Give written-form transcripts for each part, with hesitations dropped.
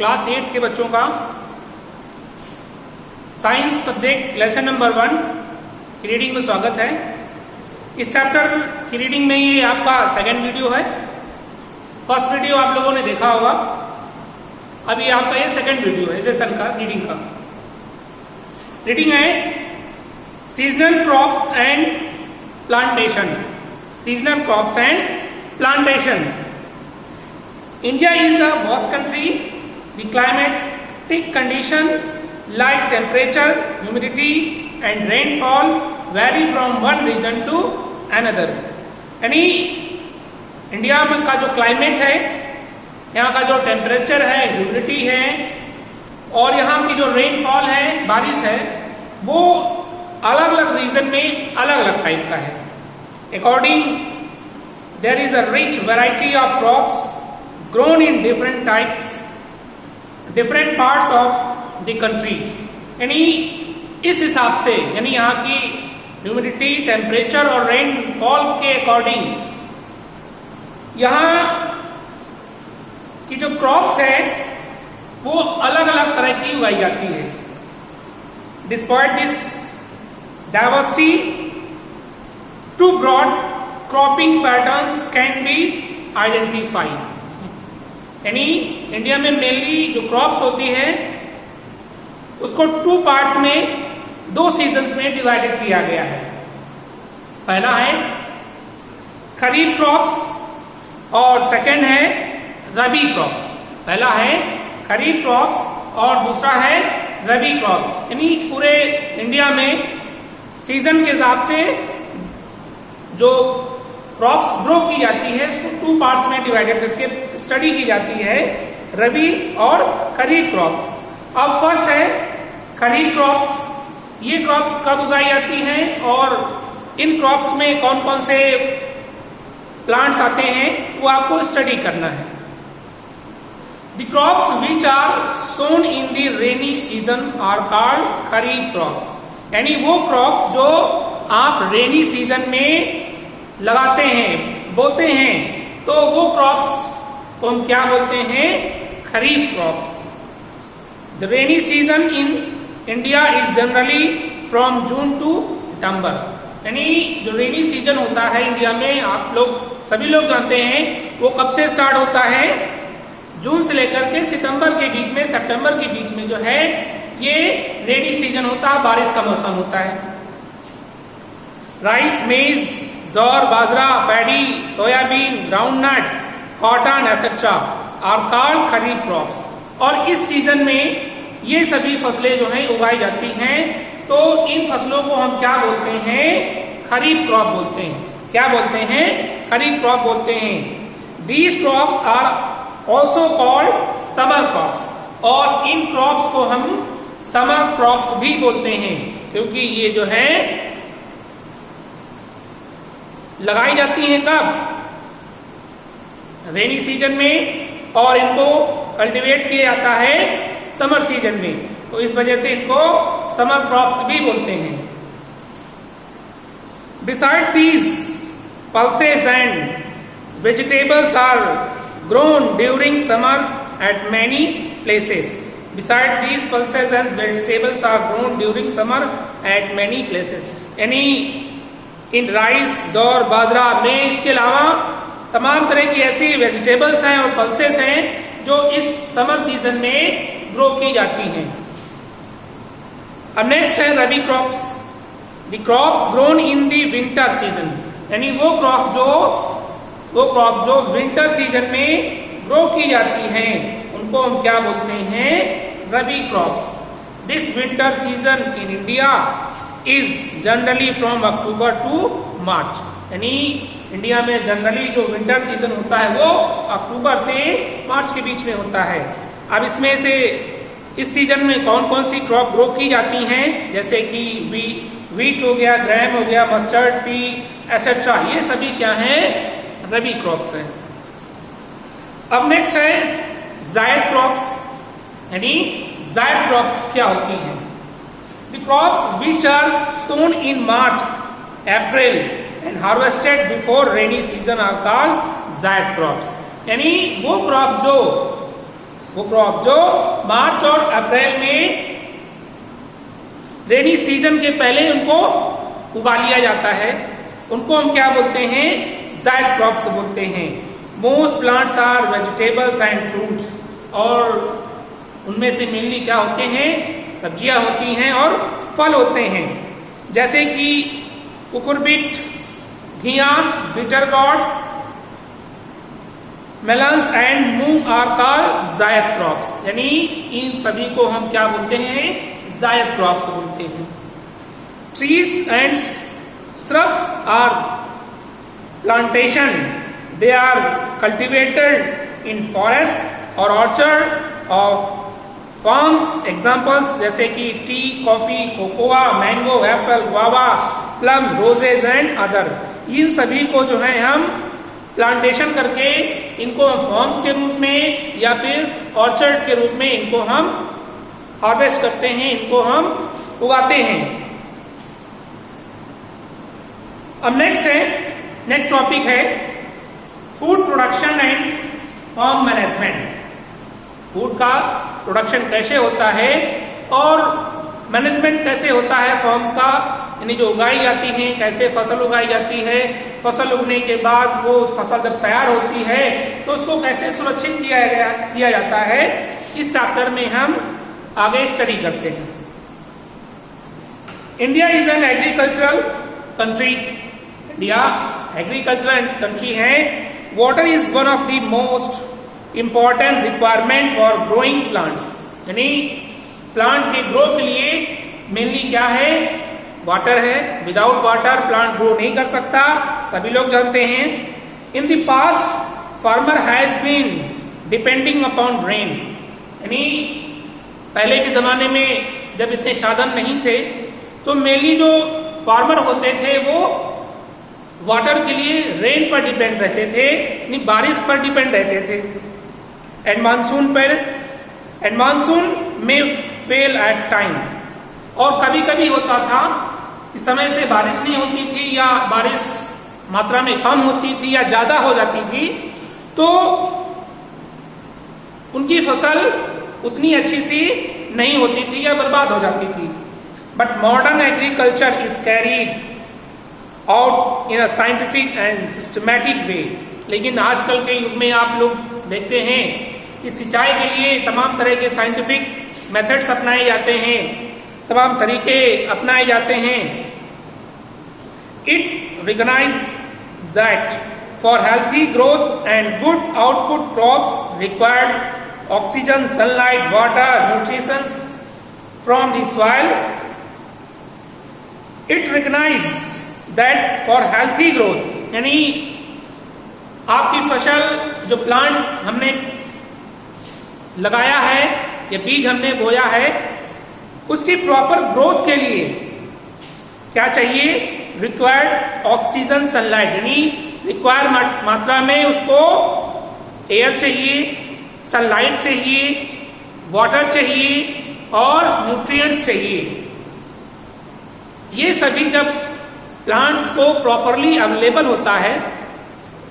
Class 8 के बच्चों का साइंस सब्जेक्ट लेसन नंबर 1 की रीडिंग में स्वागत है। इस चैप्टर की रीडिंग में ये आपका सेकंड वीडियो है। फर्स्ट वीडियो आप लोगों ने देखा होगा, अभी आपका ये सेकंड वीडियो है लेसन का रीडिंग का। रीडिंग है seasonal crops and plantation. Seasonal crops and plantation. India is a vast country. The climatic condition like temperature, humidity and rainfall vary from one region to another. यानी India में का जो climate है, यहाँ का जो टेम्परेचर है, ह्यूमिडिटी है और यहाँ की जो रेनफॉल है, बारिश है, वो अलग अलग रीजन में अलग अलग टाइप का है। According there is a rich variety of crops grown in different types, different parts of the country. यानी इस हिसाब से, यानी यहाँ की ह्यूमिडिटी, टेम्परेचर और रेनफॉल के अकॉर्डिंग यहाँ की जो क्रॉप्स है वो अलग अलग तरह की उगाई जाती है। Despite this diversity, two broad cropping patterns can be identified. यानी इंडिया में मेनली जो क्रॉप्स होती है उसको 2 पार्ट्स में, 2 सीजन्स में डिवाइडेड किया गया है। पहला है खरीफ क्रॉप्स और सेकंड है रबी क्रॉप्स। पहला है खरीफ क्रॉप्स और दूसरा है रबी क्रॉप। यानी पूरे इंडिया में सीजन के हिसाब से जो क्रॉप्स ग्रो की जाती है उसको 2 पार्ट्स में डिवाइडेड करके स्टडी की जाती है, रबी और खरीफ क्रॉप्स। अब फर्स्ट है खरीफ क्रॉप्स। ये क्रॉप्स कब उगाई जाती हैं और इन क्रॉप्स में कौन कौन से प्लांट्स आते हैं वो आपको स्टडी करना है। The crops which are sown in the rainy season are called kharif crops. यानी वो क्रॉप्स जो आप रेनी सीजन में लगाते हैं, बोते हैं, तो वो क्रॉप्स को हम क्या बोलते हैं? Kharif crops. The rainy season in India is generally from June to September. यानी जो रेनी सीजन होता है इंडिया में, आप लोग सभी लोग जानते हैं, वो कब से स्टार्ट होता है? जून से लेकर के सितंबर के बीच में, सितंबर के बीच में जो है ये रेनी सीजन होता है, बारिश का मौसम होता है। Rice, maize, jowar, bajra, paddy, soybean, groundnut, cotton etcetera are called kharif crops. और इस सीजन में ये सभी फसलें जो हैं उगाई जाती हैं, तो इन फसलों को हम क्या बोलते हैं? खरीफ क्रॉप बोलते हैं। क्या बोलते हैं? खरीफ क्रॉप बोलते हैं। These crops are also called summer crops. और इन क्रॉप्स को हम समर क्रॉप्स भी बोलते हैं, क्योंकि ये जो है लगाई जाती हैं कब? रेनी सीजन में, और इनको कल्टीवेट किया जाता है समर सीजन में, तो इस वजह से इनको समर क्रॉप्स भी बोलते हैं। Beside these pulses and vegetables are grown during summer at many places. Beside these pulses and vegetables are grown during summer at many places. यानी इन राइस, जौर, बाजरा में इसके अलावा तमाम तरह की ऐसी वेजिटेबल्स हैं और पल्सेस हैं जो इस समर सीजन में ग्रो की जाती हैं। अब नेक्स्ट है rabi crops. The crops grown in the winter season. यानी वो क्रॉप जो विंटर सीजन में ग्रो की जाती हैं उनको हम क्या बोलते हैं? Rabi crops. This winter season in India is generally from October to March. यानी इंडिया में जनरली जो विंटर सीजन होता है वो अक्टूबर से मार्च के बीच में होता है। अब इसमें से इस सीजन में कौन कौन सी क्रॉप ग्रो की जाती हैं? जैसे कि वीट हो गया, ग्राम हो गया, मस्टर्ड, पी एसेट्रा, ये सभी क्या हैं? रबी क्रॉप्स हैं। अब नेक्स्ट है जायद क्रॉप्स। यानी जायद क्रॉप्स क्या होती हैं? The crops which are sown in March, April and harvested before rainy season are called जायद crops. यानी वो क्रॉप जो वो क्रॉप जो मार्च और अप्रैल में रेनी सीजन के पहले उनको उगा लिया जाता है, उनको हम क्या बोलते हैं? जायद क्रॉप्स बोलते हैं। Most plants are vegetables and fruits, और उनमें से मेनली क्या होते हैं? सब्जियां होती हैं और फल होते हैं, जैसे कि कुकुरबिट, घिया, bitter gourds, melons and moong are called zaid crops. यानी इन सभी को हम क्या बोलते हैं? जायद क्रॉप्स बोलते हैं। Trees and shrubs are plantation, they are cultivated in forest और ऑर्चर्ड ऑफ फार्म्स। एग्जाम्पल्स जैसे कि tea, coffee, cocoa, mango, apple, guava, plum, roses and other. इन सभी को जो है हम प्लांटेशन करके इनको हम फॉर्म्स के रूप में या फिर ऑर्चर्ड के रूप में इनको हम हार्वेस्ट करते हैं, इनको हम उगाते हैं। अब नेक्स्ट टॉपिक है food production and farm management. Food का प्रोडक्शन कैसे होता है और मैनेजमेंट कैसे होता है फॉर्म्स का, यानी जो उगाई जाती है, कैसे फसल उगाई जाती है, फसल उगने के बाद वो फसल जब तैयार होती है तो उसको कैसे सुरक्षित किया जाता है, इस चैप्टर में हम आगे स्टडी करते हैं। India is an agricultural country. India agricultural country है। Water is one of the most important requirement for growing plants, यानी प्लांट के ग्रो के लिए मेनली क्या है? वाटर है। विदाउट वाटर प्लांट ग्रो नहीं कर सकता, सभी लोग जानते हैं। In the past farmer has been depending upon rain, यानी पहले के जमाने में जब इतने साधन नहीं थे तो मेनली जो फार्मर होते थे वो वाटर के लिए रेन पर डिपेंड रहते थे, यानी बारिश पर डिपेंड रहते थे। एंड मानसून में फेल एट टाइम, और कभी कभी होता था कि समय से बारिश नहीं होती थी या बारिश मात्रा में कम होती थी या ज्यादा हो जाती थी, तो उनकी फसल उतनी अच्छी सी नहीं होती थी या बर्बाद हो जाती थी। But modern agriculture is carried out in a scientific and systematic way. लेकिन आजकल के युग में आप लोग देखते हैं कि सिंचाई के लिए तमाम तरह के साइंटिफिक मेथड्स अपनाए जाते हैं, तमाम तरीके अपनाए जाते हैं। It recognize that for healthy growth and good output crops required oxygen, sunlight, water, nutrition from the soil. It recognize that for healthy growth, यानी आपकी फसल जो प्लांट हमने लगाया है या बीज हमने बोया है, उसकी प्रॉपर ग्रोथ के लिए क्या चाहिए? रिक्वायर्ड ऑक्सीजन, सनलाइट, यानी रिक्वायर्ड मात्रा में उसको एयर चाहिए, सनलाइट चाहिए, वाटर चाहिए और न्यूट्रिएंट्स चाहिए। ये सभी जब प्लांट्स को प्रॉपरली अवेलेबल होता है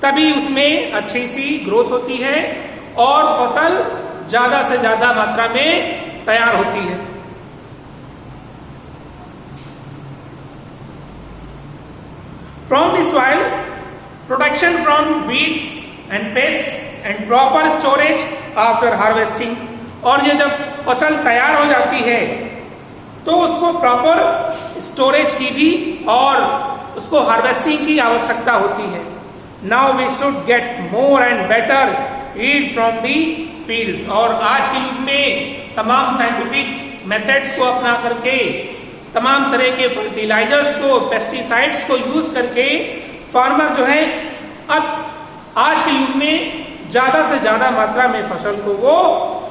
तभी उसमें अच्छी सी ग्रोथ होती है और फसल ज्यादा से ज्यादा मात्रा में तैयार होती है। From the soil, protection from weeds and pests and proper storage after harvesting। और ये जब फसल तैयार हो जाती है तो उसको प्रॉपर स्टोरेज की भी और उसको हार्वेस्टिंग की आवश्यकता होती है। Now we should get more and better yield from the fields. और आज के युग में तमाम साइंटिफिक मेथड्स को अपना करके, तमाम तरह के फर्टिलाइजर्स को, पेस्टिसाइड्स को यूज करके फार्मर जो है अब आज के युग में ज्यादा से ज्यादा मात्रा में फसल को वो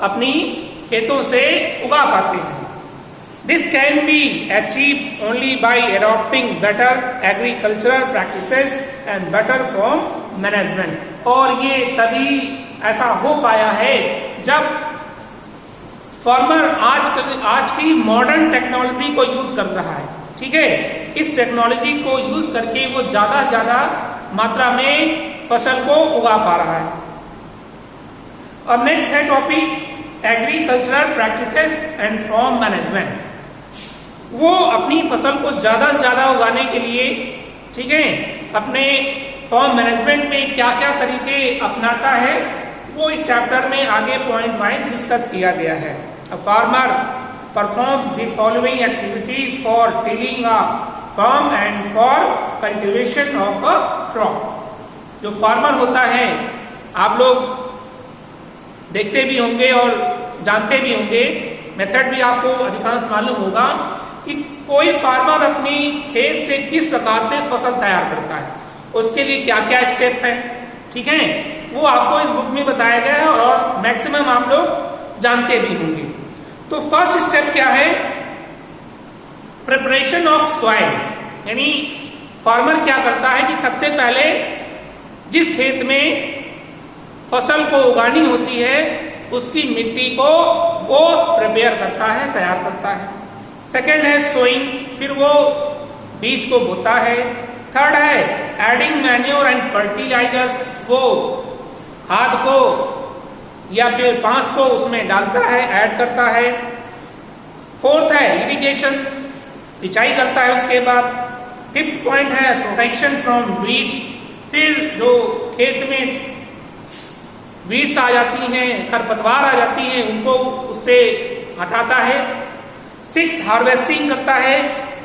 अपनी खेतों से उगा पाते हैं। This can be achieve only by adopting better agricultural practices and better farm management. और ये तभी ऐसा हो पाया है जब फार्मर आज की मॉडर्न टेक्नोलॉजी को यूज कर रहा है। ठीक है, इस टेक्नोलॉजी को यूज करके वो ज्यादा से ज्यादा मात्रा में फसल को उगा पा रहा है। अब नेक्स्ट है topic agricultural practices and farm management. वो अपनी फसल को ज्यादा से ज्यादा उगाने के लिए, ठीक है, अपने फार्म मैनेजमेंट में क्या क्या तरीके अपनाता है, वो इस चैप्टर में आगे पॉइंट वाइज डिस्कस किया गया है। A farmer performs the following activities for tilling a farm and for cultivation of a crop. जो फार्मर होता है, आप लोग देखते भी होंगे और जानते भी होंगे, मेथड भी आपको अधिकांश मालूम होगा कि कोई फार्मर अपनी खेत से किस प्रकार से फसल तैयार करता है, उसके लिए क्या क्या स्टेप है, ठीक है, वो आपको इस बुक में बताया गया है और मैक्सिमम आप लोग जानते भी होंगे। तो फर्स्ट स्टेप क्या है? Preparation of soil. यानी फार्मर क्या करता है कि सबसे पहले जिस खेत में फसल को उगानी होती है उसकी मिट्टी को वो प्रिपेयर करता है, तैयार करता है। सेकेंड है सोइंग, फिर वो बीज को बोता है। थर्ड है एडिंग मैन्योर एंड फर्टिलाइजर्स, वो खाद को या फिर पांस को उसमें डालता है, ऐड करता है। फोर्थ है इरिगेशन, सिंचाई करता है उसके बाद। फिफ्थ पॉइंट है प्रोटेक्शन फ्रॉम वीड्स, फिर जो खेत में वीड्स आ जाती हैं, खरपतवार आ जाती हैं, उनको उससे हटाता है। सिक्स हार्वेस्टिंग करता है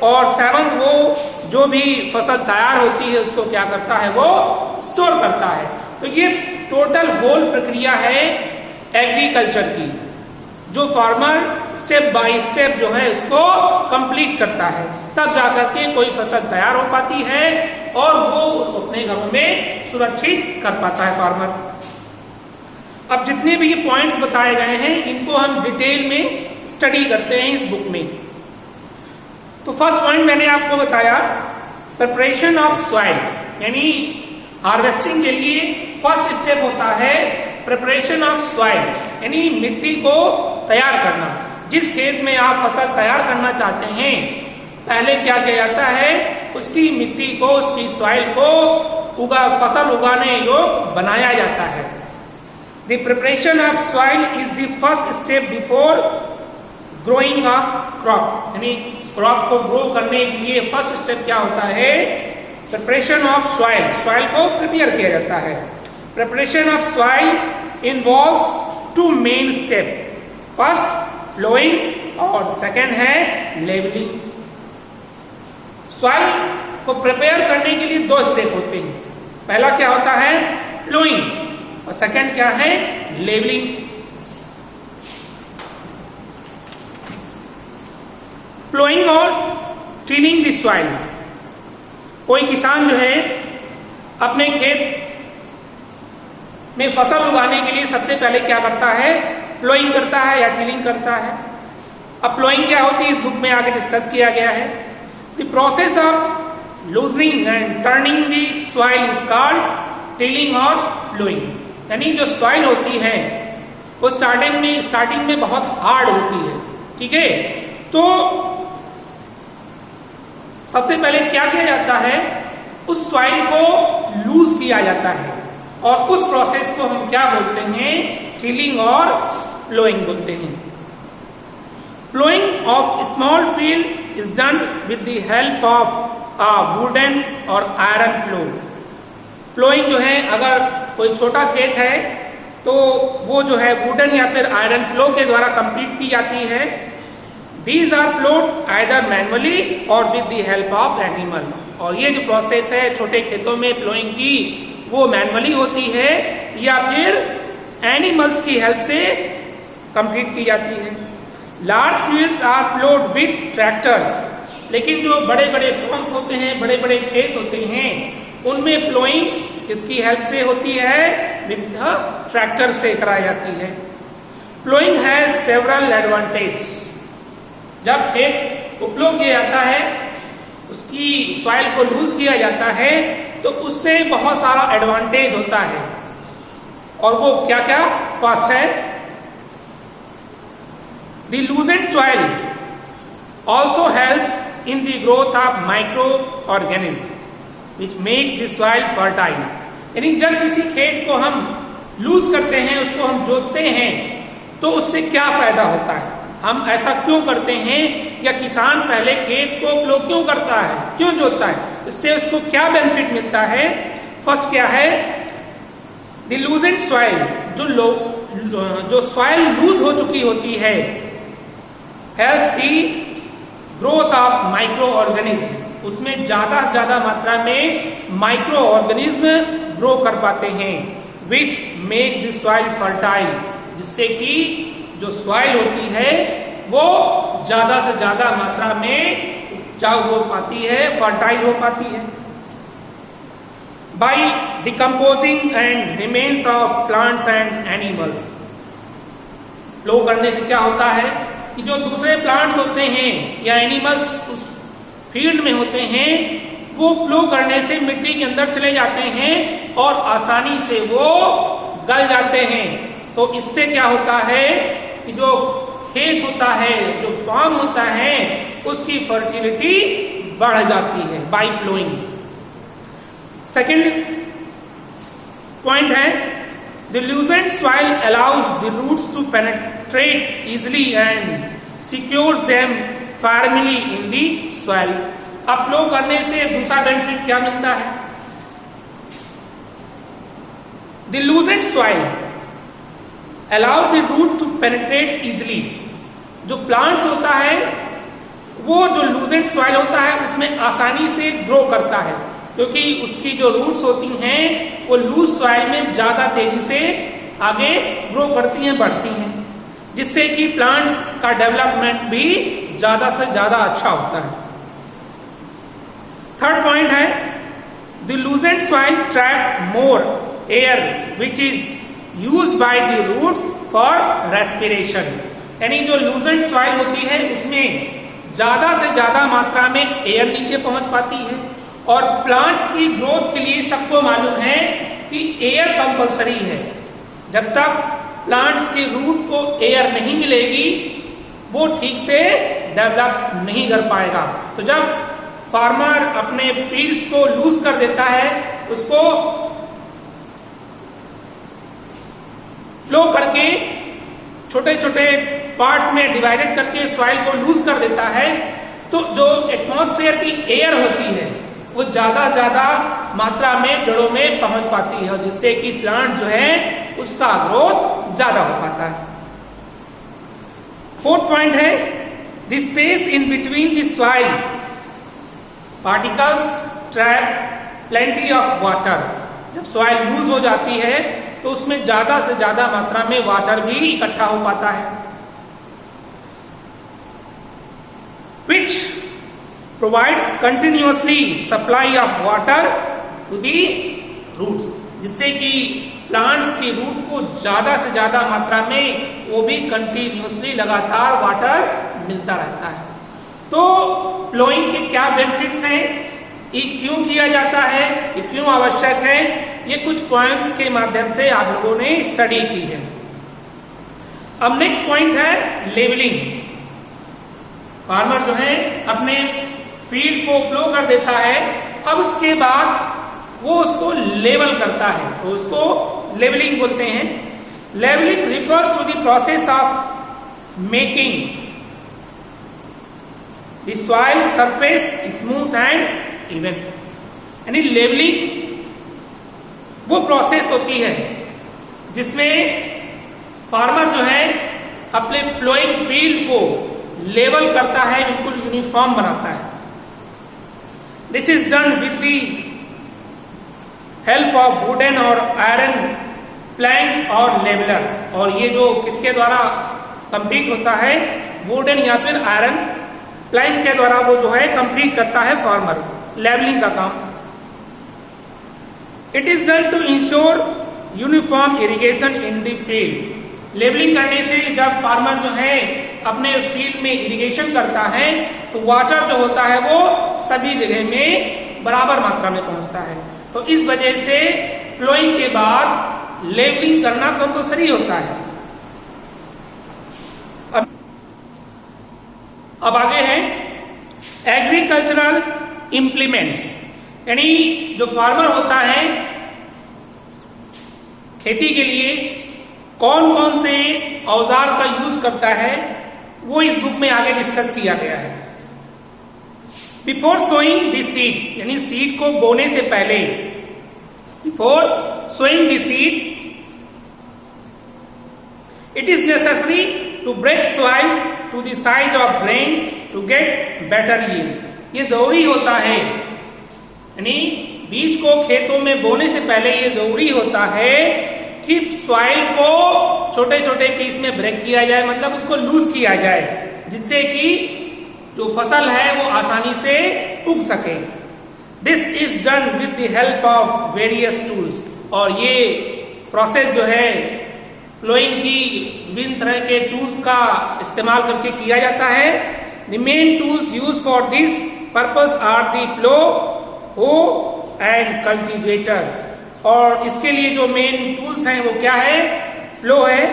और सेवंथ वो जो भी फसल तैयार होती है उसको क्या करता है, वो स्टोर करता है। तो ये टोटल होल प्रक्रिया है एग्रीकल्चर की, जो फार्मर स्टेप बाय स्टेप जो है उसको कंप्लीट करता है, तब जाकर के कोई फसल तैयार हो पाती है और वो अपने घरों में सुरक्षित कर पाता है फार्मर। अब जितने भी ये पॉइंट्स बताए गए हैं इनको हम डिटेल में स्टडी करते हैं इस बुक में। तो फर्स्ट पॉइंट मैंने आपको बताया प्रिपरेशन ऑफ सॉइल, यानी हार्वेस्टिंग के लिए फर्स्ट स्टेप होता है प्रिपरेशन ऑफ सॉइल, यानी मिट्टी को तैयार करना। जिस खेत में आप फसल तैयार करना चाहते हैं, पहले क्या किया जाता है, उसकी मिट्टी को, उसकी सॉइल को फसल उगाने योग्य बनाया जाता है। The preparation of soil is the first step before growing a crop, यानी क्रॉप को ग्रो करने के लिए फर्स्ट स्टेप क्या होता है, प्रिपरेशन ऑफ सॉइल, सॉइल को प्रिपेयर किया जाता है। Preparation of soil involves two main step, first ploughing और सेकेंड है लेवलिंग। सॉइल को प्रिपेयर करने के लिए दो स्टेप होते हैं, पहला क्या होता है प्लोइंग और सेकंड क्या है लेवलिंग। प्लोइंग और टिलिंग द सॉइल, कोई किसान जो है अपने खेत में फसल उगाने के लिए सबसे पहले क्या करता है, प्लोइंग करता है या टिलिंग करता है। अब प्लोइंग क्या होती है इस बुक में आगे डिस्कस किया गया है। The process of loosening and turning the soil is called tilling और प्लोइंग। यानी जो सॉइल होती है वो स्टार्टिंग में बहुत हार्ड होती है, ठीक है, तो सबसे पहले क्या किया जाता है, उस सॉइल को लूज किया जाता है और उस प्रोसेस को हम क्या बोलते हैं, टिलिंग और प्लोइंग बोलते हैं। Ploughing of small field is done with the help of a wooden और आयरन प्लो। प्लोइंग जो है, अगर कोई छोटा खेत है तो वो जो है वुडन या फिर आयरन प्लो के द्वारा कंप्लीट की जाती है। These are plowed either manually or with the help of animal। और ये जो प्रोसेस है छोटे खेतों में प्लोइंग की, वो मैनुअली होती है या फिर एनिमल्स की हेल्प से कंप्लीट की जाती है। Large fields are ploughed with tractors, लेकिन जो बड़े बड़े फार्म्स होते हैं, बड़े बड़े खेत होते हैं, उनमें प्लोइंग किसकी हेल्प से होती है, विद द ट्रैक्टर से कराई जाती है। Ploughing has several advantage. जब खेत को प्लो किया जाता है, उसकी सॉइल को लूज किया जाता है, तो उससे बहुत सारा एडवांटेज होता है। और वो क्या क्या, फर्स्ट है the loosened soil also helps in the growth of micro organism which makes the soil fertile. यानी जब किसी खेत को हम लूज करते हैं, उसको हम जोतते हैं, तो उससे क्या फायदा होता है, हम ऐसा क्यों करते हैं, या किसान पहले खेत को प्लो क्यों करता है, क्यों जोतता है, इससे उसको क्या बेनिफिट मिलता है। फर्स्ट क्या है, द लूजेंट सॉइल, जो सॉइल लूज हो चुकी होती है, help the growth of micro organism, उसमें ज्यादा से ज्यादा मात्रा में माइक्रो ऑर्गेनिज्म ग्रो कर पाते हैं, विच मेक्स द सॉइल फर्टाइल, जिससे कि जो सॉइल होती है वो ज्यादा से ज्यादा मात्रा में उपजाऊ हो पाती है, फर्टाइल हो पाती है। By decomposing and remains of plants and animals, plough करने से क्या होता है कि जो दूसरे प्लांट्स होते हैं या एनिमल्स उस फील्ड में होते हैं, वो फ्लो करने से मिट्टी के अंदर चले जाते हैं और आसानी से वो गल जाते हैं। तो इससे क्या होता है कि जो खेत होता है, जो फार्म होता है, उसकी फर्टिलिटी बढ़ जाती है बाय फ्लोइंग। सेकेंड पॉइंट है, the loosened soil allows the roots to penetrate easily and secures them firmly in the soil. अब फ्लो करने से दूसरा बेनिफिट क्या मिलता है, the loosened soil allows the root to penetrate easily, जो plants होता है वो जो लूजेंट सॉइल होता है उसमें आसानी से ग्रो करता है, क्योंकि उसकी जो रूट्स होती हैं वो लूज सॉइल में ज्यादा तेजी से आगे ग्रो करती हैं, बढ़ती हैं, जिससे कि प्लांट्स का डेवलपमेंट भी ज्यादा से ज्यादा अच्छा होता है। थर्ड पॉइंट है, the loosened soil trap more air which is used by the roots for respiration, यानी जो लूजेंट सॉइल होती है उसमें ज्यादा से ज्यादा मात्रा में एयर नीचे पहुंच पाती है, और प्लांट की ग्रोथ के लिए सबको मालूम है कि एयर कंपलसरी है। जब तक प्लांट्स के रूट को एयर नहीं मिलेगी वो ठीक से डेवलप नहीं कर पाएगा। तो जब फार्मर अपने फील्ड्स को लूज कर देता है, उसको फ्लो करके छोटे छोटे पार्ट्स में डिवाइडेड करके सॉइल को लूज कर देता है, तो जो एटमॉस्फेयर की एयर होती है वो ज्यादा मात्रा में जड़ों में पहुंच पाती है, जिससे कि प्लांट जो है उसका ग्रोथ ज्यादा हो पाता है। फोर्थ पॉइंट है, the space in between the soil particles trap plenty of water. जब सॉइल लूज हो जाती है तो उसमें ज्यादा से ज्यादा मात्रा में वाटर भी इकट्ठा हो पाता है, which provides continuously supply of water to the roots, जिससे कि प्लांट्स की रूट को ज्यादा से ज्यादा मात्रा में वो भी कंटिन्यूसली लगातार वाटर मिलता रहता है। तो फ्लोइंग के क्या बेनिफिट्स हैं, ये क्यों किया जाता है, ये क्यों आवश्यक है, ये कुछ पॉइंट्स के माध्यम से आप लोगों ने स्टडी की है। अब नेक्स्ट पॉइंट है लेवलिंग। फार्मर जो है अपने फील्ड को फ्लो कर देता है, अब उसके बाद वो उसको लेवल करता है, तो उसको लेवलिंग बोलते हैं। Levelling refers to the process of making the soil surface smooth and even, यानी लेवलिंग वो प्रोसेस होती है जिसमें फार्मर जो है अपने फ्लोइंग फील्ड को लेवल करता है, बिल्कुल यूनिफॉर्म बनाता है। This is done with the help of wooden और आयरन प्लैंक और लेवलर, और ये जो किसके द्वारा कंप्लीट होता है, वुडन या फिर आयरन प्लैंक के द्वारा वो जो है कंप्लीट करता है फार्मर लेवलिंग का काम। It is done to ensure uniform irrigation in the field. Levelling करने से जब फार्मर जो है अपने फील्ड में इरिगेशन करता है तो वाटर जो होता है वो सभी जगह में बराबर मात्रा में पहुंचता है। तो इस वजह से फ्लोइंग के बाद लेवलिंग करना कंपल्सरी होता है। अब आगे है एग्रीकल्चरल इंप्लीमेंट्स, यानी जो फार्मर होता है खेती के लिए कौन कौन से औजार का यूज करता है वो इस बुक में आगे डिस्कस किया गया है। बिफोर सोइंग द सीड्स, यानी सीड को बोने से पहले, before sowing the seed it is necessary to break soil to the size of grain to get better yield. ये जरूरी होता है, यानी बीज को खेतों में बोने से पहले ये जरूरी होता है कि सॉइल को छोटे छोटे पीस में ब्रेक किया जाए, मतलब उसको लूज किया जाए, जिससे कि जो फसल है वो आसानी से उग सके। This is done with the help of various tools, और ये प्रोसेस जो है प्लोइंग की विभिन्न तरह के टूल्स का इस्तेमाल करके किया जाता है। The main tools use for this purpose are the plough, hoe and cultivator. और इसके लिए जो मेन टूल्स हैं वो क्या है? प्लो है,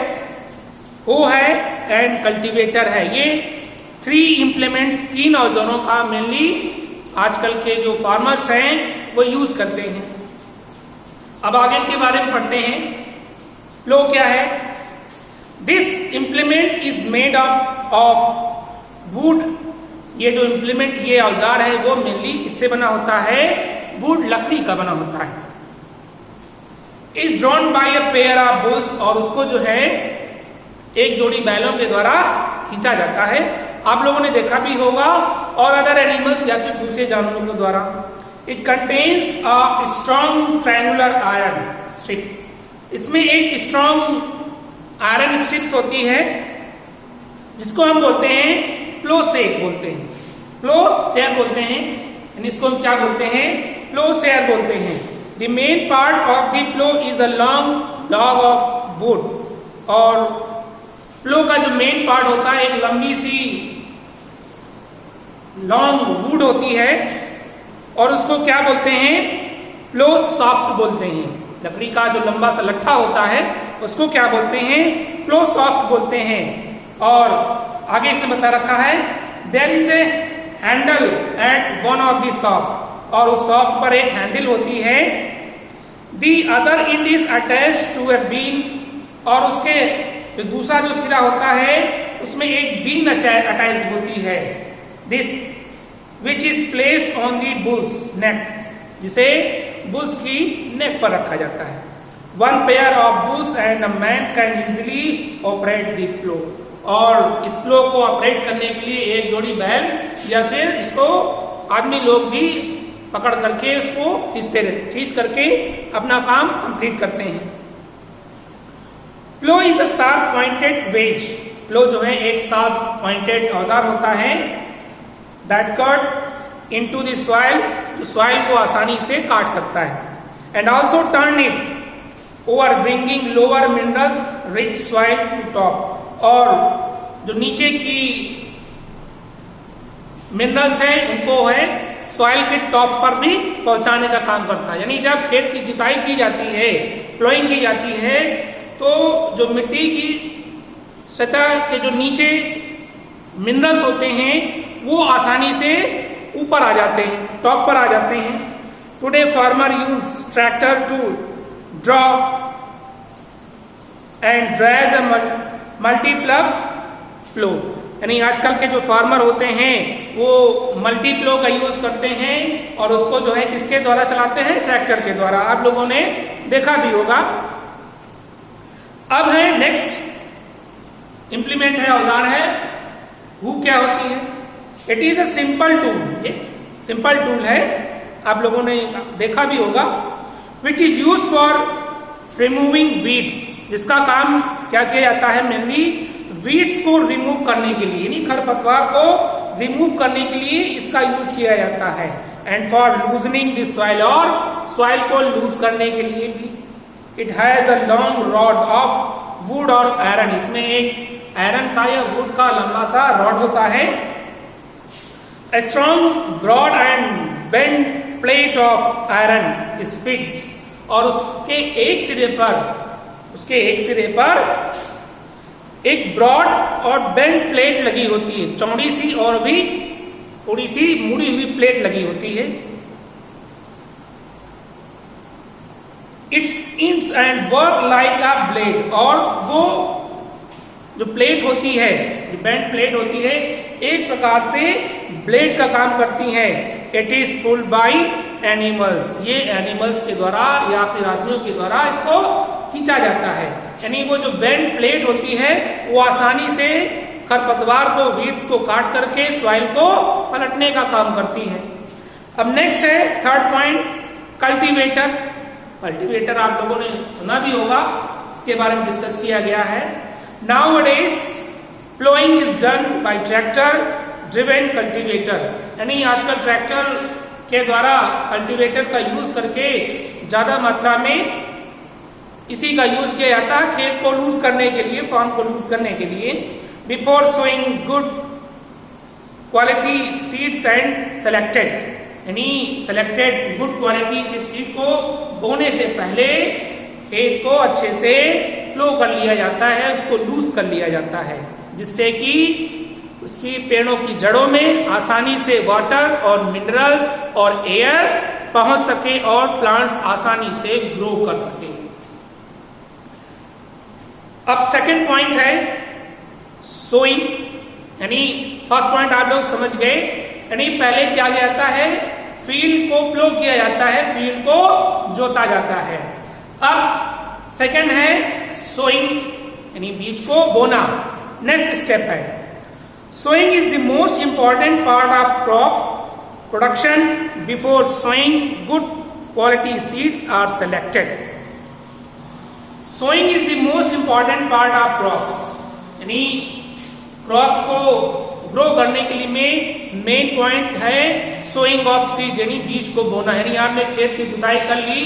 हो है एंड कल्टीवेटर है। ये 3 इम्प्लीमेंट्स, 3 औजारों का मेनली आजकल के जो फार्मर्स हैं वो यूज करते हैं। अब आगे के बारे में पढ़ते हैं। प्लो क्या है? This implement is made up of would. ये जो इम्प्लीमेंट, ये औजार है वो मेनली किससे बना होता है? वुड, लकड़ी का बना होता है। Is drawn by a pair of bulls, और उसको जो है एक जोड़ी बैलों के द्वारा खींचा जाता है। आप लोगों ने देखा भी होगा, और अदर एनिमल्स या फिर दूसरे जानवरों के द्वारा। It contains a strong triangular iron strips. इसमें एक स्ट्रॉन्ग आयरन स्ट्रिप्स होती है जिसको हम बोलते हैं प्लो शेयर बोलते हैं, प्लो शेयर बोलते हैं, यानी इसको हम क्या बोलते हैं? प्लो शेयर बोलते हैं। The main part of the plough is a long log of wood, और प्लो का जो मेन पार्ट होता है एक लंबी सी लॉन्ग वुड होती है, और उसको क्या बोलते हैं? प्लो सॉफ्ट बोलते हैं। लकड़ी का जो लंबा सा लट्ठा होता है उसको क्या बोलते हैं? प्लो सॉफ्ट बोलते हैं। और आगे से बता रखा है there is a handle at one of the shaft, और उस सॉफ्ट पर एक हैंडल होती है। The other end is attached to a beam, और उसके जो दूसरा जो सिरा होता है उसमें एक बीन अटैच्ड होती है। This which is placed on the bull's neck, जिसे बुल्स की नेक पर रखा जाता है। One pair of bulls and a man can easily operate the plough, और इस प्लो को ऑपरेट करने के लिए एक जोड़ी बैल या फिर इसको आदमी लोग भी पकड़ करके उसको खींच करके अपना काम कंप्लीट करते हैं। Plough is a sharp pointed wedge. Plough जो है एक शार्प पॉइंटेड औजार होता है। That cut into the soil, जो सॉइल को आसानी से काट सकता है। And also turn it over bringing lower minerals rich soil to top, और जो नीचे की मिनरल्स हैं उनको है सॉइल के टॉप पर भी पहुंचाने का काम करता है। यानी जब खेत की जुताई की जाती है, प्लोइंग की जाती है, तो जो मिट्टी की सतह के जो नीचे मिनरल्स होते हैं वो आसानी से ऊपर आ जाते हैं, टॉप पर आ जाते हैं। Today farmer use tractor to draw and drives a multiplough plough, यानी आजकल के जो फार्मर होते हैं वो मल्टी प्लो का यूज करते हैं, और उसको जो है किसके द्वारा चलाते हैं? ट्रैक्टर के द्वारा। आप लोगों ने देखा भी होगा। अब है नेक्स्ट इम्प्लीमेंट है, औजार है हु। क्या होती है? It is a simple tool. ये सिंपल टूल है, आप लोगों ने देखा भी होगा। Which is use for removing weeds, जिसका काम क्या किया जाता है? मेनली वीड्स को रिमूव करने के लिए, यानी खरपतवार को रिमूव करने के लिए इसका यूज किया जाता है। And for loosening the soil, और सॉइल को लूज करने के लिए भी। It has a long rod of wood और आयरन, इसमें एक आयरन का या वुड का लंबा सा रॉड होता है। A strong, broad and bent plate of iron is fixed, और उसके एक सिरे पर एक ब्रॉड और बेंट प्लेट लगी होती है, चौड़ी सी और भी थोड़ी सी मुड़ी हुई प्लेट लगी होती है। Its ends swings and work like a blade, और वो जो प्लेट होती है, जो बेंड प्लेट होती है, एक प्रकार से ब्लेड का काम करती है। It is pulled by animals, ये एनिमल्स के द्वारा या फिर आदमियों के द्वारा इसको खींचा जाता है। यानी वो जो बेंड प्लेट होती है वो आसानी से खरपतवार को, वीड्स को काट करके सॉइल को पलटने का काम करती है। अब नेक्स्ट है थर्ड पॉइंट, कल्टीवेटर। कल्टीवेटर आप लोगों ने सुना भी होगा, इसके बारे में डिस्कस किया गया है। Nowadays, plowing is done by tractor-driven cultivator, यानी आजकल ट्रैक्टर के द्वारा कल्टीवेटर का यूज करके ज्यादा मात्रा में इसी का यूज किया जाता है खेत को लूज करने के लिए, फार्म को लूज करने के लिए। Before sowing good quality seeds and selected, यानी सेलेक्टेड गुड क्वालिटी के सीड को बोने से पहले खेत को अच्छे से फ्लो कर लिया जाता है, उसको लूज कर लिया जाता है, जिससे कि उसकी पेड़ों की जड़ों में आसानी से वाटर और मिनरल्स और एयर पहुंच सके और प्लांट्स आसानी से ग्रो कर सके। अब सेकंड पॉइंट है सोइंग, यानी फर्स्ट पॉइंट आप लोग समझ गए, यानी पहले क्या जाता है, फील्ड को प्लो किया जाता है, फील्ड को जोता जाता है। अब सेकंड है सोइंग, यानी बीज को बोना। नेक्स्ट स्टेप है sowing is the most important part of crop production. Before sowing good quality seeds are selected. Sowing is the most important part of crop, यानी क्रॉप्स को ग्रो करने के लिए मेन पॉइंट है सोइंग ऑफ सीड, यानी बीज को बोना। यानी आपने खेत की जुताई कर ली,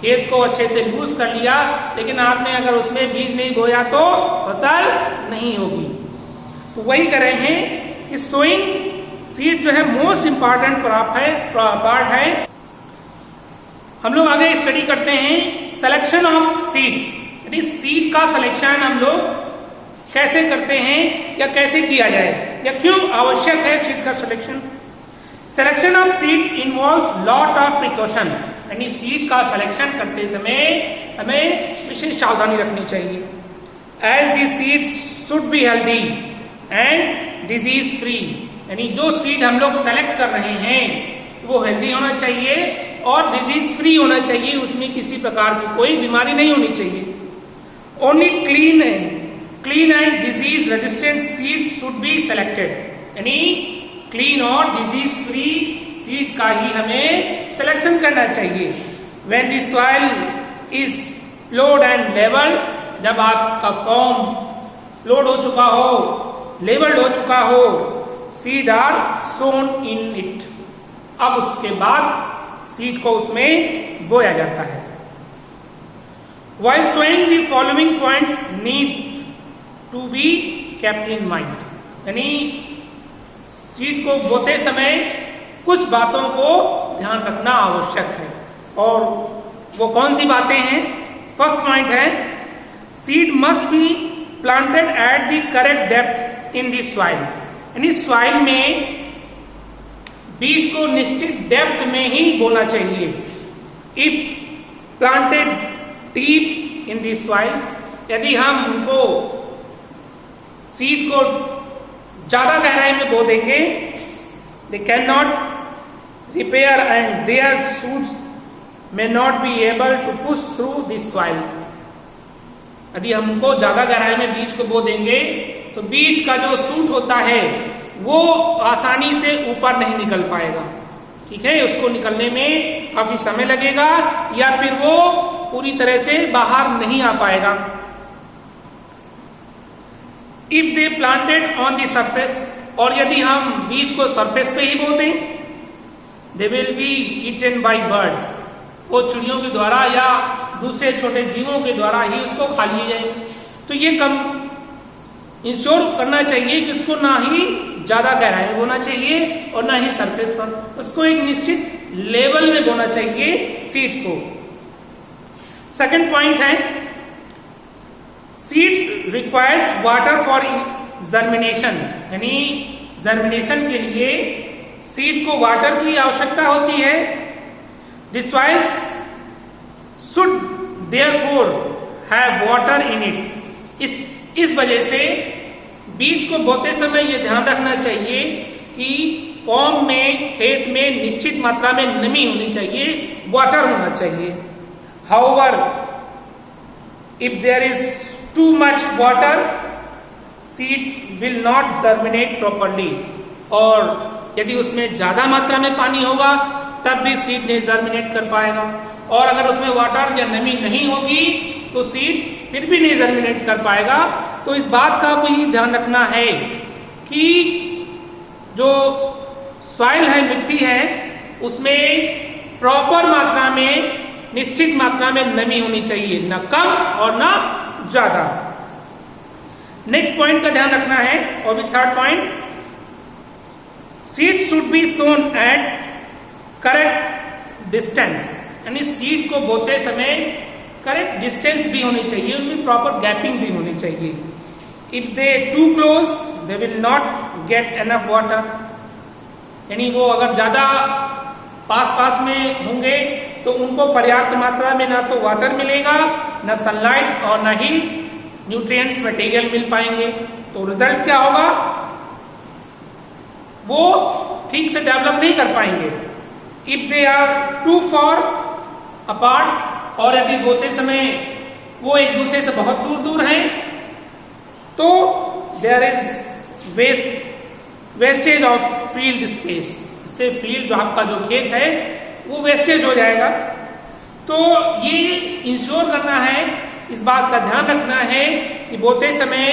खेत को अच्छे से लूज कर लिया, लेकिन आपने अगर उसमें बीज नहीं बोया तो फसल नहीं होगी। तो वही कर रहे हैं कि सोइंग सीड जो है मोस्ट इंपॉर्टेंट पार्ट है। हम लोग आगे स्टडी करते हैं सिलेक्शन ऑफ सीड्स, यानी सीड का सिलेक्शन हम लोग कैसे करते हैं या कैसे किया जाए या क्यों आवश्यक है सीड का selection. Selection of seed involve lot of precaution, यानी सीड का सिलेक्शन करते समय हमें विशेष सावधानी रखनी चाहिए। As the seed should be healthy and disease free, यानी जो सीड हम लोग सेलेक्ट कर रहे हैं वो हेल्दी होना चाहिए और डिजीज फ्री होना चाहिए, उसमें किसी प्रकार की कोई बीमारी नहीं होनी चाहिए। Only clean and disease resistant seed should be selected, यानी क्लीन और डिजीज फ्री सीड का ही हमें सिलेक्शन करना चाहिए। When the soil is plowed and leveled, जब आपका फॉर्म प्लोड हो चुका हो, लेवल्ड हो चुका हो, seed are sown in it, अब उसके बाद सीड को उसमें बोया जाता है। While sowing, the following points need to be kept in mind, यानी सीड को बोते समय कुछ बातों को ध्यान रखना आवश्यक है, और वो कौन सी बातें हैं। फर्स्ट पॉइंट है seed must be planted eight the correct depth in the soil, यानी सॉइल में बीज को निश्चित डेप्थ में ही बोना चाहिए। If planted deep in the soil, यदि हम उनको सीड को ज्यादा गहराई में बो देंगे, they cannot repair and their shoots may not be able to push through the soil. यदि हमको ज्यादा गहराई में बीज को बो देंगे तो बीज का जो सूट होता है वो आसानी से ऊपर नहीं निकल पाएगा, ठीक है, उसको निकलने में काफी समय लगेगा या फिर वो पूरी तरह से बाहर नहीं आ पाएगा। If they planted on the surface, और यदि हम बीज को सरफेस पे ही बो दें, they will be eaten by birds, वो चिड़ियों के द्वारा या दूसरे छोटे जीवों के द्वारा ही उसको खा लिए जाएंगे। तो ये कम इंश्योर करना चाहिए कि उसको ना ही ज्यादा गहराई में बोना चाहिए और ना ही सरफेस पर, उसको एक निश्चित लेवल में बोना चाहिए सीड को। सेकंड पॉइंट है seeds requires water for germination, यानी जर्मिनेशन के लिए सीड को वाटर की आवश्यकता होती है। The soils should therefore have water in it. इस वजह से बीज को बोते समय यह ध्यान रखना चाहिए कि फॉर्म में, खेत में निश्चित मात्रा में नमी होनी चाहिए, वाटर होना चाहिए। However if there is too much water, seeds will not germinate properly. और यदि उसमें ज्यादा मात्रा में पानी होगा तब भी सीड नहीं जर्मिनेट कर पाएगा। और अगर उसमें वाटर या नमी नहीं होगी तो सीड फिर भी नहीं जर्मिनेट कर पाएगा। तो इस बात का आपको ही ध्यान रखना है कि जो सॉइल है, मिट्टी है, उसमें प्रॉपर मात्रा में, निश्चित मात्रा में नमी होनी चाहिए, न कम और न ज्यादा। नेक्स्ट पॉइंट का ध्यान रखना है, और भी third point, seed should be sown at correct distance. यानी सीड को बोते समय करेक्ट डिस्टेंस भी होनी चाहिए, उनमें प्रॉपर गैपिंग भी होनी चाहिए। If they too close they will not get enough water. यानी वो अगर ज्यादा पास में होंगे तो उनको पर्याप्त मात्रा में ना तो वाटर मिलेगा, ना सनलाइट, और ना ही न्यूट्रिएंट्स मटेरियल मिल पाएंगे। तो रिजल्ट क्या होगा, वो ठीक से डेवलप नहीं कर पाएंगे। If they are too far apart, और यदि बोते समय वो एक दूसरे से बहुत दूर दूर हैं, तो there is wastage of field space. इससे फील्ड जो आपका जो खेत है वो वेस्टेज हो जाएगा। तो ये इंश्योर करना है, इस बात का ध्यान रखना है कि बोते समय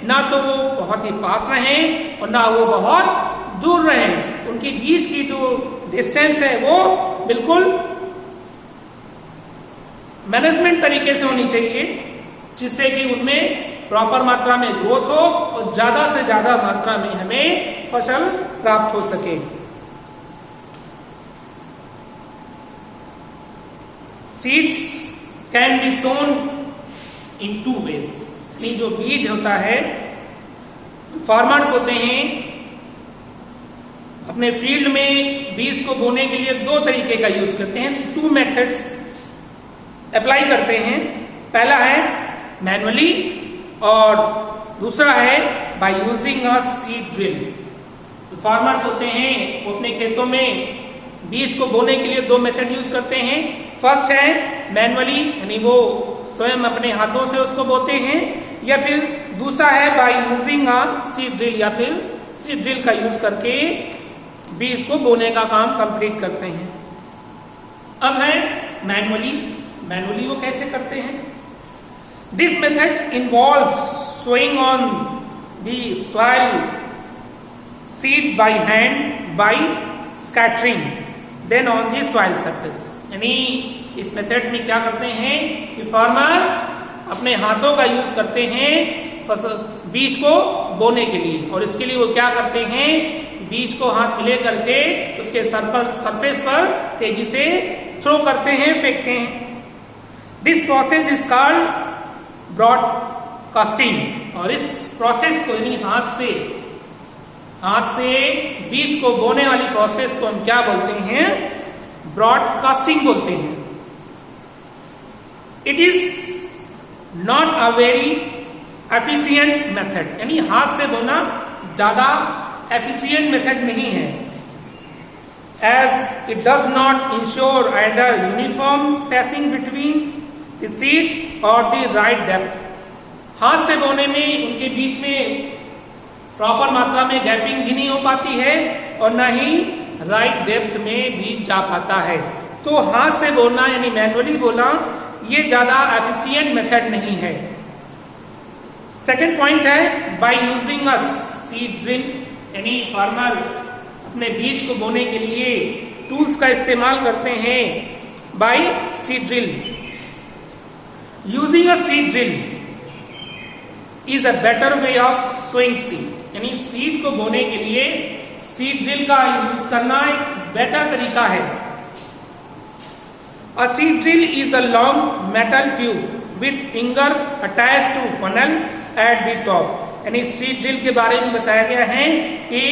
ना तो वो बहुत ही पास रहें और ना वो बहुत दूर रहें। उनके बीच की जो डिस्टेंस है वो बिल्कुल मैनेजमेंट तरीके से होनी चाहिए, जिससे कि उनमें प्रॉपर मात्रा में ग्रोथ हो और ज्यादा से ज्यादा मात्रा में हमें फसल प्राप्त हो सके। Seeds can be sown in two ways. यानी जो बीज होता है, फार्मर्स होते हैं अपने फील्ड में बीज को बोने के लिए दो तरीके का यूज करते हैं, टू मेथड्स अप्लाई करते हैं। पहला है मैनुअली और दूसरा है by using a seed drill. Farmers होते हैं वो अपने खेतों में बीज को बोने के लिए दो मेथड यूज करते हैं। फर्स्ट है मैनुअली, यानी वो स्वयं अपने हाथों से उसको बोते हैं, या फिर दूसरा है by using a seed drill, या फिर सीड ड्रिल का यूज करके बीज को बोने का काम कंप्लीट करते हैं। अब है मैनुअली वो कैसे करते हैं? This method involve sowing on the soil seed by hand by scattering then on the soil surface. यानी इस मेथड में क्या करते हैं कि फार्मर अपने हाथों का यूज करते हैं फसल बीज को बोने के लिए, और इसके लिए वो क्या करते हैं, बीज को हाथ में ले करके उसके सरफेस पर तेजी से थ्रो करते हैं, फेंकते हैं। This process is called broadcasting. और इस प्रोसेस को, यानी हाथ से बीज को बोने वाली प्रोसेस को हम क्या बोलते हैं, ब्रॉडकास्टिंग बोलते हैं। It is not a very efficient method. यानी हाथ से बोना ज्यादा एफिशिएंट मेथड नहीं है, as it does not ensure either uniform spacing between the seeds और द राइट डेप्थ। हाथ से बोने में उनके बीच में प्रॉपर मात्रा में गैपिंग भी नहीं हो पाती है और ना ही राइट डेप्थ में बीज जा पाता है। तो हाथ से बोलना यानी मैनुअली बोलना ये ज्यादा एफिशिएंट मेथड नहीं है। सेकेंड पॉइंट है by using a seed drill. यानी फार्मर अपने बीज को बोने के लिए टूल्स का इस्तेमाल करते हैं by seed drill. Using a seed drill is a better way of sowing seed. यानी सीड को बोने के लिए सीड ड्रिल का यूज करना एक बेटर तरीका है। A seed drill is a long metal tube with finger attached to funnel at the top. यानी सीड ड्रिल के बारे में बताया गया है कि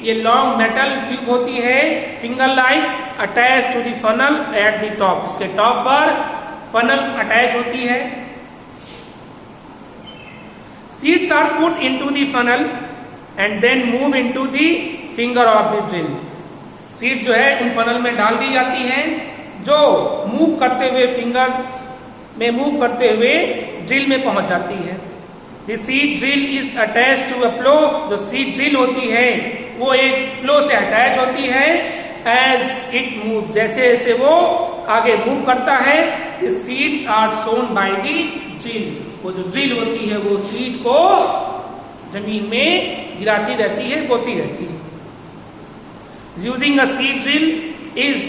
ये लॉन्ग मेटल ट्यूब होती है, finger like attach to the funnel at the top. उसके टॉप पर फनल अटैच होती है। Seeds are put into the funnel and then move into the finger of the drill. Seed जो है उन funnel में डाल दी जाती है, जो मूव करते हुए फिंगर में मूव करते हुए ड्रिल में पहुंच जाती है। The seed drill is attach to a plough. जो सीड ड्रिल होती है वो एक प्लो से अटैच होती है। एज इट मूव, जैसे जैसे वो आगे मूव करता है, the seeds are sown by the drill. वो जो ड्रिल होती है वो सीड को जमीन में गिराती रहती है, बोती रहती है। Using a seed drill is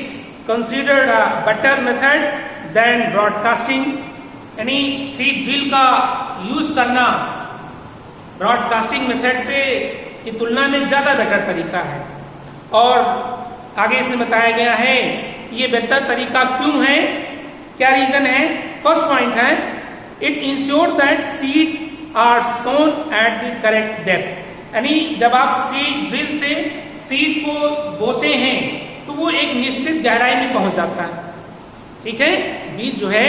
considered a better method than broadcasting. यानी सीड ड्रिल का यूज करना ब्रॉडकास्टिंग मेथड से की तुलना में ज्यादा बेटर तरीका है। और आगे इसमें बताया गया है कि ये बेहतर तरीका क्यों है, क्या रीजन है। फर्स्ट पॉइंट है, it ensure that seeds are sown at the correct depth. यानी जब आप सीड ड्रिल से सीड को बोते हैं तो वो एक निश्चित गहराई में पहुंच जाता है। ठीक है, बीज जो है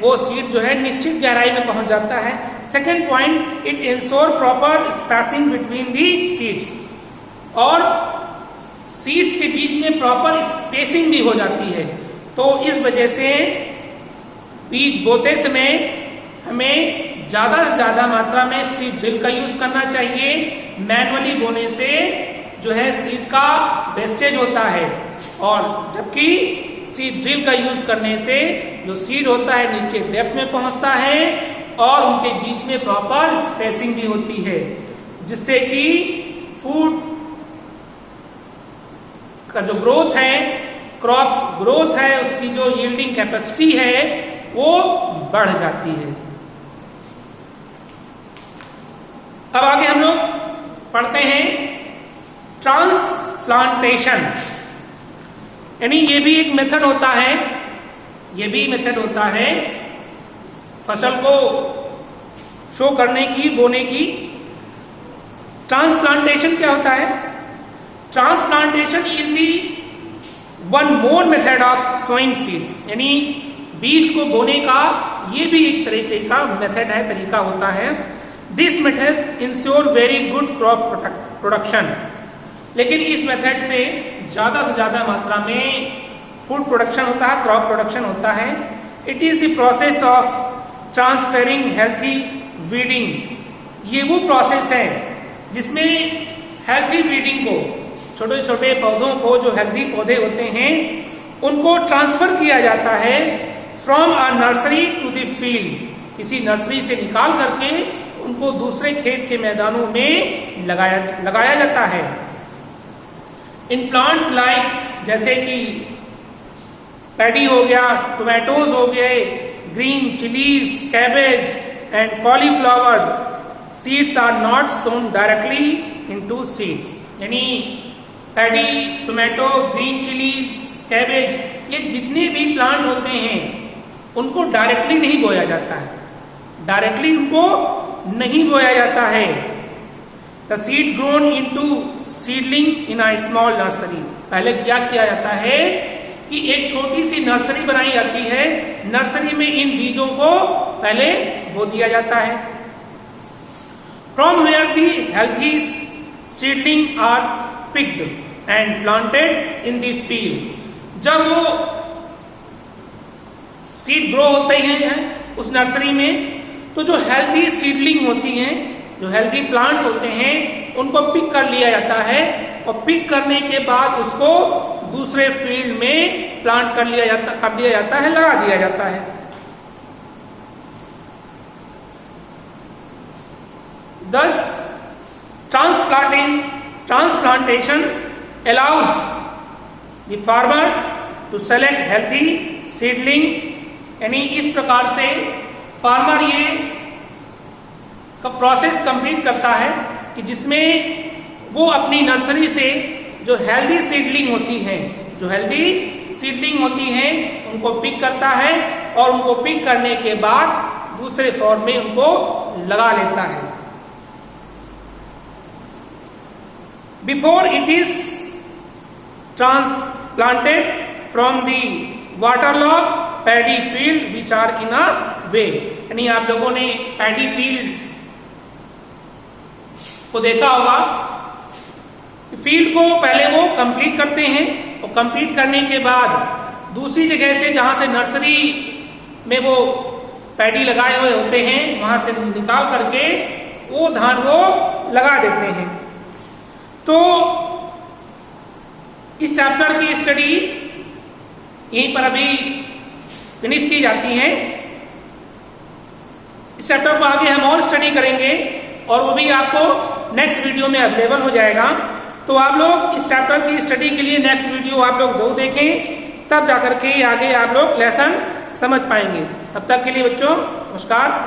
वो सीड जो है निश्चित गहराई में पहुंच जाता है। Second point, it ensure proper spacing between the seeds. और सीड्स के बीच में प्रॉपर स्पेसिंग भी हो जाती है। तो इस वजह से बीज बोते समय हमें ज्यादा से ज्यादा मात्रा में सीड ड्रिल का यूज करना चाहिए। मैनुअली बोने से जो है सीड का वेस्टेज होता है, और जबकि सीड ड्रिल का यूज करने से जो सीड होता है निश्चित डेप्थ में पहुंचता है और उनके बीच में प्रॉपर स्पेसिंग भी होती है, जिससे कि फूड का जो ग्रोथ है, क्रॉप्स ग्रोथ है, उसकी जो यील्डिंग कैपेसिटी है वो बढ़ जाती है। अब आगे हम लोग पढ़ते हैं ट्रांसप्लांटेशन। यानी ये भी एक मेथड होता है, ये भी मेथड होता है फसल को शो करने की, बोने की। ट्रांसप्लांटेशन क्या होता है? Transplantation is the one more method of sowing seeds. यानी बीज को बोने का ये भी एक तरीके का मेथड है, तरीका होता है। This method ensure very good crop production. लेकिन इस मेथड से ज्यादा मात्रा में फूड प्रोडक्शन होता है, क्रॉप प्रोडक्शन होता है। It is the process of transferring healthy weeding. ये वो प्रोसेस है जिसमें हेल्थी वीडिंग को, छोटे छोटे पौधों को, जो हेल्थी पौधे होते हैं उनको ट्रांसफर किया जाता है from a nursery to the field. किसी नर्सरी से निकाल करके उनको दूसरे खेत के मैदानों में लगाया जाता है। इन प्लांट्स लाइक, जैसे कि पैडी हो गया, टोमेटोज हो गए, green chillies, cabbage and cauliflower, seeds are not sown directly into seeds. यानी paddy, tomato, green chillies, cabbage, ये जितने भी प्लांट होते हैं उनको डायरेक्टली नहीं बोया जाता है, डायरेक्टली उनको नहीं बोया जाता है। The seed grown into seedling in a small nursery. पहले क्या किया जाता है कि एक छोटी सी नर्सरी बनाई जाती है, नर्सरी में इन बीजों को पहले बो दिया जाता है। From where the healthy seedling are picked and planted in the field. जब वो सीड ग्रो होते हैं उस नर्सरी में, तो जो हेल्थी सीडलिंग होती हैं, जो हेल्थी प्लांट्स होते हैं, उनको पिक कर लिया जाता है और पिक करने के बाद उसको दूसरे फील्ड में प्लांट कर दिया जाता है, लगा दिया जाता है। Thus, transplantation allows the farmer to select healthy seedling। यानी इस प्रकार से फार्मर ये का प्रोसेस कंप्लीट करता है कि जिसमें वो अपनी नर्सरी से जो हेल्दी सीडलिंग होती है, जो हेल्दी सीडलिंग होती है, उनको पिक करता है और उनको पिक करने के बाद दूसरे फॉर्म में उनको लगा लेता है। Before it is transplanted from the waterlog paddy field which are in a way. यानी आप लोगों ने पैडी फील्ड को देखा होगा। फील्ड को पहले वो कंप्लीट करते हैं और कंप्लीट करने के बाद दूसरी जगह से जहां से नर्सरी में वो पैडी लगाए हुए होते हैं वहां से निकाल करके वो धान वो लगा देते हैं। तो इस चैप्टर की स्टडी यहीं पर अभी फिनिश की जाती है। इस चैप्टर को आगे हम और स्टडी करेंगे और वो भी आपको नेक्स्ट वीडियो में अवेलेबल हो जाएगा। तो आप लोग इस चैप्टर की स्टडी के लिए नेक्स्ट वीडियो आप लोग जरूर देखें, तब जाकर के आगे आप लोग लेसन समझ पाएंगे। तब तक के लिए बच्चों नमस्कार।